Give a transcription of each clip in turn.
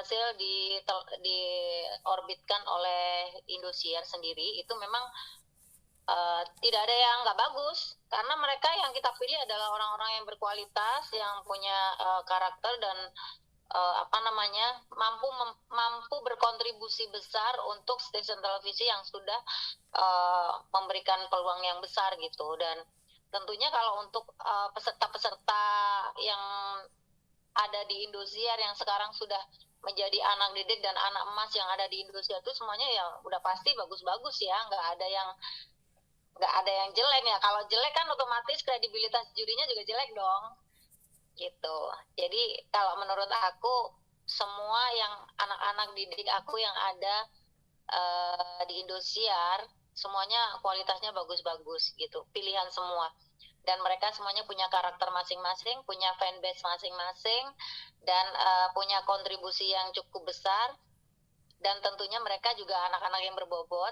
berhasil diorbitkan oleh Indosiar sendiri itu memang tidak ada yang nggak bagus, karena mereka yang kita pilih adalah orang-orang yang berkualitas, yang punya karakter dan mampu berkontribusi besar untuk stasiun televisi yang sudah memberikan peluang yang besar gitu. Dan tentunya kalau untuk peserta-peserta yang ada di Indosiar yang sekarang sudah menjadi anak didik dan anak emas yang ada di Indosiar itu semuanya ya udah pasti bagus-bagus ya, nggak ada yang jelek ya. Kalau jelek kan otomatis kredibilitas jurinya juga jelek dong gitu. Jadi kalau menurut aku semua yang anak-anak didik aku yang ada di Indosiar semuanya kualitasnya bagus-bagus gitu, pilihan semua, dan mereka semuanya punya karakter masing-masing, punya fanbase masing-masing, dan punya kontribusi yang cukup besar, dan tentunya mereka juga anak-anak yang berbobot.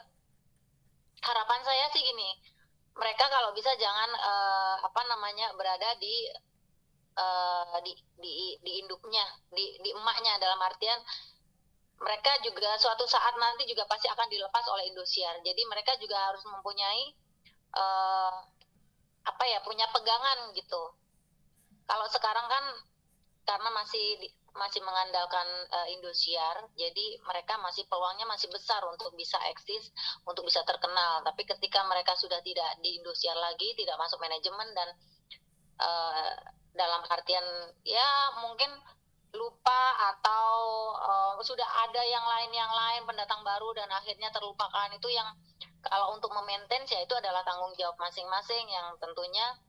Harapan saya sih gini, mereka kalau bisa jangan berada di induknya, di emaknya, dalam artian mereka juga suatu saat nanti juga pasti akan dilepas oleh Indosiar. Jadi mereka juga harus mempunyai punya pegangan gitu. Kalau sekarang kan karena masih mengandalkan Indosiar, jadi mereka peluangnya masih besar untuk bisa eksis, untuk bisa terkenal. Tapi ketika mereka sudah tidak di Indosiar lagi, tidak masuk manajemen, dan dalam artian ya mungkin lupa atau sudah ada yang lain pendatang baru dan akhirnya terlupakan, itu yang kalau untuk memaintain ya itu adalah tanggung jawab masing-masing, yang tentunya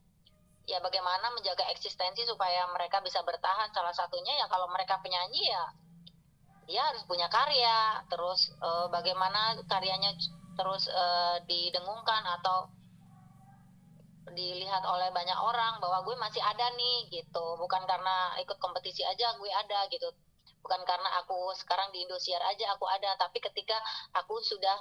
ya bagaimana menjaga eksistensi supaya mereka bisa bertahan. Salah satunya ya kalau mereka penyanyi ya dia harus punya karya, terus bagaimana karyanya terus didengungkan atau dilihat oleh banyak orang bahwa gue masih ada nih gitu, bukan karena ikut kompetisi aja gue ada gitu, bukan karena aku sekarang di Indosiar aja aku ada, tapi ketika aku sudah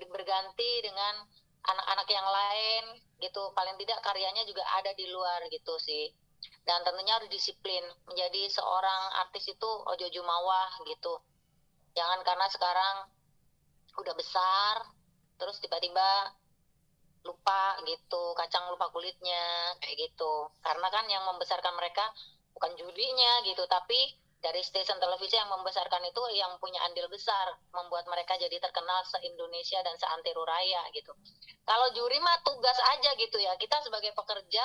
berganti dengan anak-anak yang lain gitu, paling tidak karyanya juga ada di luar gitu sih. Dan tentunya harus disiplin, menjadi seorang artis itu ojo jumawa gitu, jangan karena sekarang udah besar terus tiba-tiba lupa gitu, kacang lupa kulitnya kayak gitu. Karena kan yang membesarkan mereka bukan jurinya gitu, tapi dari stasiun televisi yang membesarkan itu yang punya andil besar membuat mereka jadi terkenal se-Indonesia dan se-Antero Raya gitu. Kalau juri mah tugas aja gitu ya, kita sebagai pekerja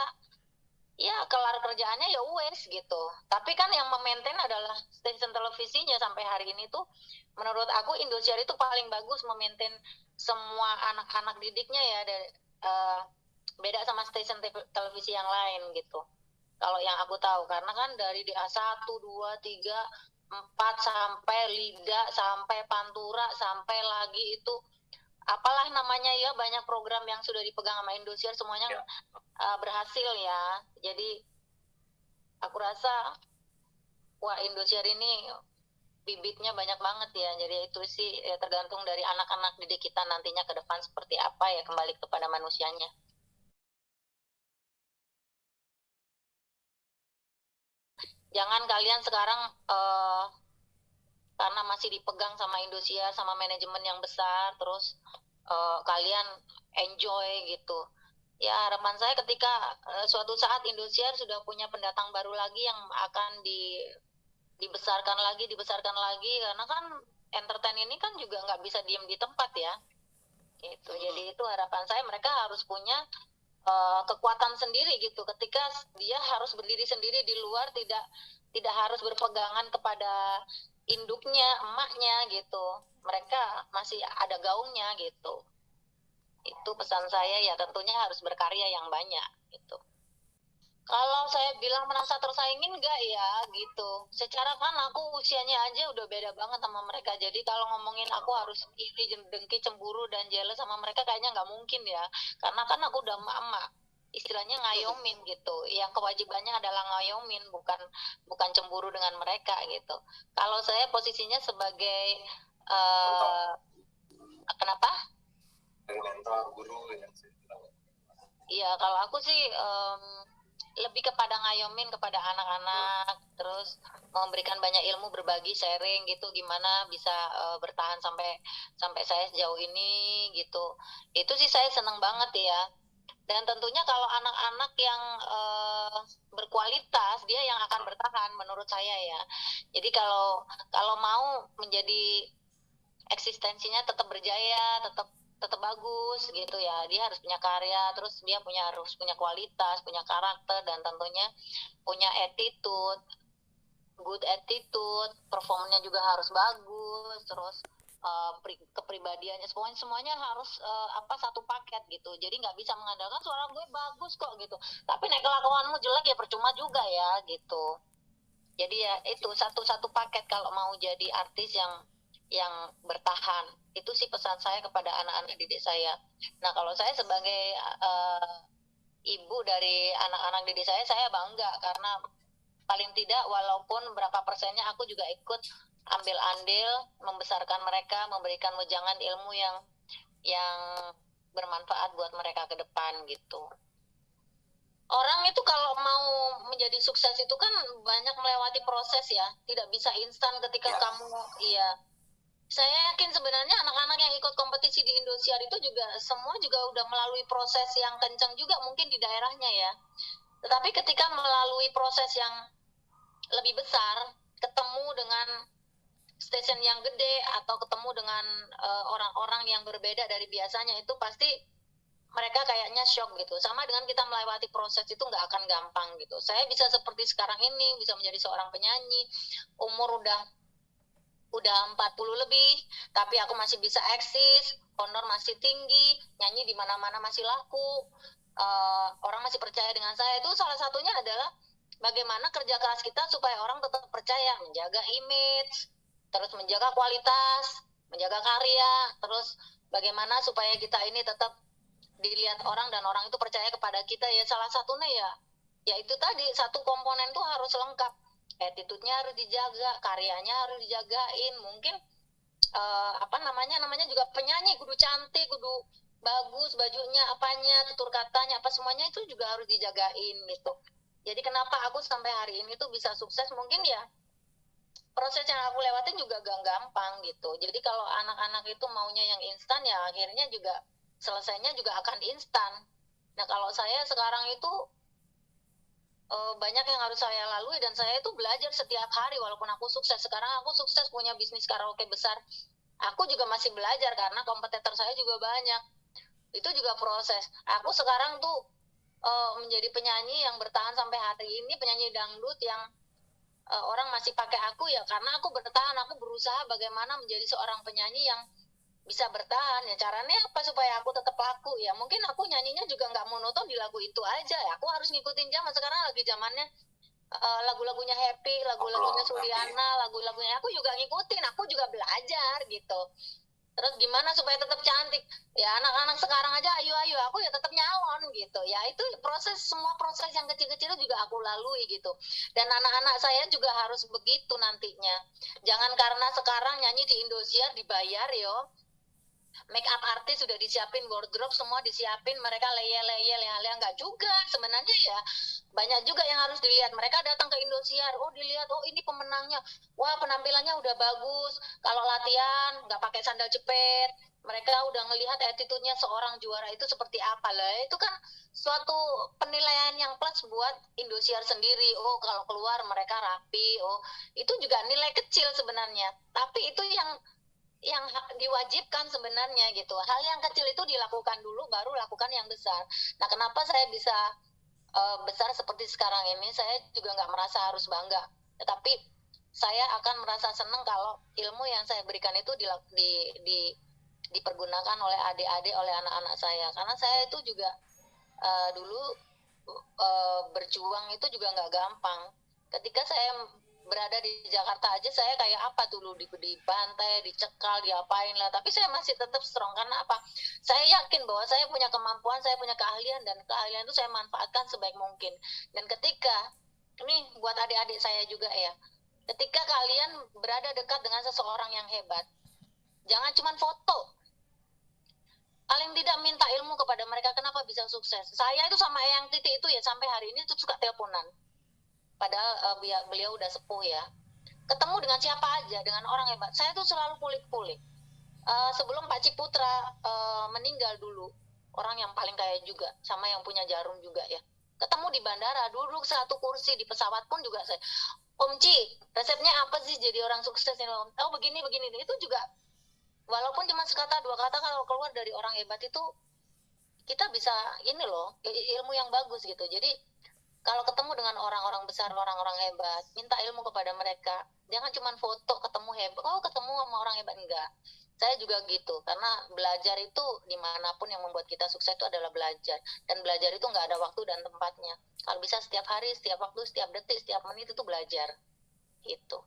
ya kelar kerjaannya ya wes gitu. Tapi kan yang memaintain adalah stasiun televisinya. Sampai hari ini tuh menurut aku Indosiar itu paling bagus memaintain semua anak-anak didiknya ya, beda sama stasiun televisi yang lain gitu. Kalau yang aku tahu, karena kan dari DA1, 2, 3, 4 sampai Lida, sampai Pantura, sampai lagi itu apalah namanya ya, banyak program yang sudah dipegang sama Indosiar semuanya ya. Berhasil ya. Jadi aku rasa wah Indosiar ini bibitnya banyak banget ya. Jadi itu sih ya, tergantung dari anak-anak didik kita nantinya ke depan seperti apa ya, kembali kepada manusianya. Jangan kalian sekarang karena masih dipegang sama Indosiar, sama manajemen yang besar, terus kalian enjoy gitu. Ya harapan saya ketika suatu saat Indosiar sudah punya pendatang baru lagi yang akan dibesarkan lagi, karena kan entertain ini kan juga nggak bisa diem di tempat ya. Gitu. Jadi itu harapan saya, mereka harus punya kekuatan sendiri gitu. Ketika dia harus berdiri sendiri di luar, tidak harus berpegangan kepada induknya, emaknya gitu. Mereka masih ada gaungnya gitu. Itu pesan saya ya, tentunya harus berkarya yang banyak gitu. Kalau saya bilang merasa tersaingin enggak ya gitu. Secara kan aku usianya aja udah beda banget sama mereka. Jadi kalau ngomongin aku harus iri, dengki, cemburu, dan jealous sama mereka kayaknya nggak mungkin ya. Karena kan aku udah emak-emak. Istilahnya ngayomin gitu. Yang kewajibannya adalah ngayomin, bukan cemburu dengan mereka gitu. Kalau saya posisinya sebagai kenapa? Mentor guru yang iya, kalau aku sih lebih kepada ngayomin kepada anak-anak, terus memberikan banyak ilmu, berbagi, sharing gitu, gimana bisa bertahan sampai sampai saya sejauh ini gitu. Itu sih saya seneng banget ya. Dan tentunya kalau anak-anak yang berkualitas, dia yang akan bertahan menurut saya ya. Jadi kalau kalau mau menjadi eksistensinya tetap berjaya, tetap tetap bagus gitu ya. Dia harus punya karya, terus dia harus punya kualitas, punya karakter, dan tentunya punya attitude, good attitude, performanya juga harus bagus, terus kepribadiannya semuanya harus satu paket gitu. Jadi nggak bisa mengandalkan suara gue bagus kok gitu, tapi nek kelakuanmu jelek ya percuma juga ya gitu. Jadi ya itu satu paket kalau mau jadi artis yang bertahan. Itu sih pesan saya kepada anak-anak didik saya. Nah, kalau saya sebagai ibu dari anak-anak didik saya bangga karena paling tidak walaupun berapa persennya aku juga ikut ambil andil membesarkan mereka, memberikan wejangan ilmu yang bermanfaat buat mereka ke depan gitu. Orang itu kalau mau menjadi sukses itu kan banyak melewati proses ya, tidak bisa instan ketika kamu saya yakin sebenarnya anak-anak yang ikut kompetisi di Indosiar itu juga semua juga udah melalui proses yang kencang juga mungkin di daerahnya ya. Tetapi ketika melalui proses yang lebih besar, ketemu dengan stasiun yang gede atau ketemu dengan orang-orang yang berbeda dari biasanya, itu pasti mereka kayaknya shock gitu. Sama dengan kita melewati proses itu nggak akan gampang gitu. Saya bisa seperti sekarang ini, bisa menjadi seorang penyanyi, umur udah 40 lebih, tapi aku masih bisa eksis, honor masih tinggi, nyanyi di mana-mana masih laku, orang masih percaya dengan saya. Itu salah satunya adalah bagaimana kerja keras kita supaya orang tetap percaya, menjaga image, terus menjaga kualitas, menjaga karya, terus bagaimana supaya kita ini tetap dilihat orang dan orang itu percaya kepada kita ya. Salah satunya ya itu tadi, satu komponen tuh harus lengkap, attitude-nya harus dijaga, karyanya harus dijagain. Mungkin namanya juga penyanyi, kudu cantik, kudu bagus bajunya, apanya, tutur katanya, apa semuanya itu juga harus dijagain gitu. Jadi kenapa aku sampai hari ini tuh bisa sukses, mungkin ya proses yang aku lewatin juga gak gampang gitu. Jadi kalau anak-anak itu maunya yang instan ya akhirnya juga selesainya juga akan instan. Nah kalau saya sekarang itu banyak yang harus saya lalui dan saya itu belajar setiap hari. Walaupun aku sukses sekarang, aku sukses punya bisnis karaoke besar, aku juga masih belajar karena kompetitor saya juga banyak. Itu juga proses. Aku sekarang tuh menjadi penyanyi yang bertahan sampai hari ini, penyanyi dangdut yang orang masih pakai aku ya karena aku bertahan. Aku berusaha bagaimana menjadi seorang penyanyi yang bisa bertahan ya. Caranya apa supaya aku tetap laku ya? Mungkin aku nyanyinya juga nggak monoton di lagu itu aja ya. Aku harus ngikutin zaman. Sekarang lagi zamannya lagu-lagunya Happy, lagu-lagunya Suliana, lagu-lagunya aku juga ngikutin. Aku juga belajar gitu. Terus gimana supaya tetap cantik ya, anak-anak sekarang aja ayu-ayu, aku ya tetap nyalon gitu ya. Itu proses, semua proses yang kecil-kecil juga aku lalui gitu. Dan anak-anak saya juga harus begitu nantinya. Jangan karena sekarang nyanyi di Indosiar dibayar yo, make up artis sudah disiapin, wardrobe semua disiapin, mereka leye-leye leha-leha, nggak juga sebenarnya ya. Banyak juga yang harus dilihat. Mereka datang ke Indosiar, oh dilihat, oh ini pemenangnya, wah penampilannya udah bagus, kalau latihan nggak pakai sandal jepit, mereka udah ngelihat attitude-nya seorang juara itu seperti apa lah. Itu kan suatu penilaian yang plus buat Indosiar sendiri. Oh kalau keluar mereka rapi, oh itu juga nilai kecil sebenarnya, tapi itu yang diwajibkan sebenarnya gitu. Hal yang kecil itu dilakukan dulu, baru lakukan yang besar. Nah kenapa saya bisa besar seperti sekarang ini? Saya juga nggak merasa harus bangga, tetapi saya akan merasa senang kalau ilmu yang saya berikan itu dipergunakan oleh adik-adik, oleh anak-anak saya. Karena saya itu juga dulu berjuang itu juga nggak gampang. Ketika saya berada di Jakarta aja saya kayak apa dulu, di pantai, dicekal, diapain lah, tapi saya masih tetap strong. Karena apa? Saya yakin bahwa saya punya kemampuan, saya punya keahlian, dan keahlian itu saya manfaatkan sebaik mungkin. Dan ketika ini buat adik-adik saya juga ya, ketika kalian berada dekat dengan seseorang yang hebat, jangan cuma foto, paling tidak minta ilmu kepada mereka kenapa bisa sukses. Saya itu sama Eyang Titi itu ya sampai hari ini tuh suka teleponan. Padahal beliau udah sepuh ya. Ketemu dengan siapa aja, dengan orang hebat. Saya tuh selalu kulik-kulik. Sebelum Pak Ciputra meninggal dulu, orang yang paling kaya juga, sama yang punya Jarum juga ya. Ketemu di bandara, duduk satu kursi di pesawat pun juga saya, Om Ci, resepnya apa sih jadi orang sukses ini Om? Oh begini begini, itu juga walaupun cuma sekata dua kata kalau keluar dari orang hebat itu kita bisa ini loh ilmu yang bagus gitu. Jadi kalau ketemu dengan orang-orang besar, orang-orang hebat, minta ilmu kepada mereka. Jangan cuma foto ketemu hebat, oh ketemu sama orang hebat, enggak. Saya juga gitu, karena belajar itu dimanapun yang membuat kita sukses itu adalah belajar. Dan belajar itu nggak ada waktu dan tempatnya. Kalau bisa setiap hari, setiap waktu, setiap detik, setiap menit itu belajar. Gitu.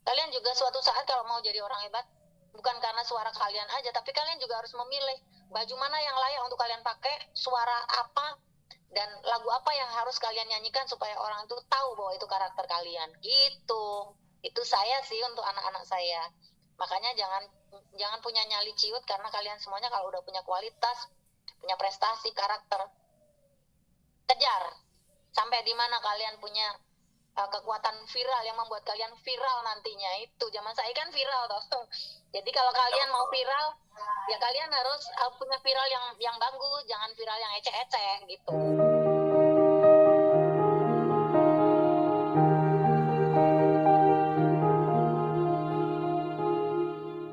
Kalian juga suatu saat kalau mau jadi orang hebat, bukan karena suara kalian aja, tapi kalian juga harus memilih baju mana yang layak untuk kalian pakai, suara apa, dan lagu apa yang harus kalian nyanyikan supaya orang itu tahu bahwa itu karakter kalian. Gitu. Itu saya sih untuk anak-anak saya. Makanya jangan punya nyali ciut, karena kalian semuanya kalau udah punya kualitas, punya prestasi, karakter, kejar. Sampai di mana kalian punya kekuatan viral yang membuat kalian viral nantinya. Itu zaman saya kan viral toh. Jadi kalau kalian mau viral, ya kalian harus punya viral yang bagus, jangan viral yang ecek-ecek gitu.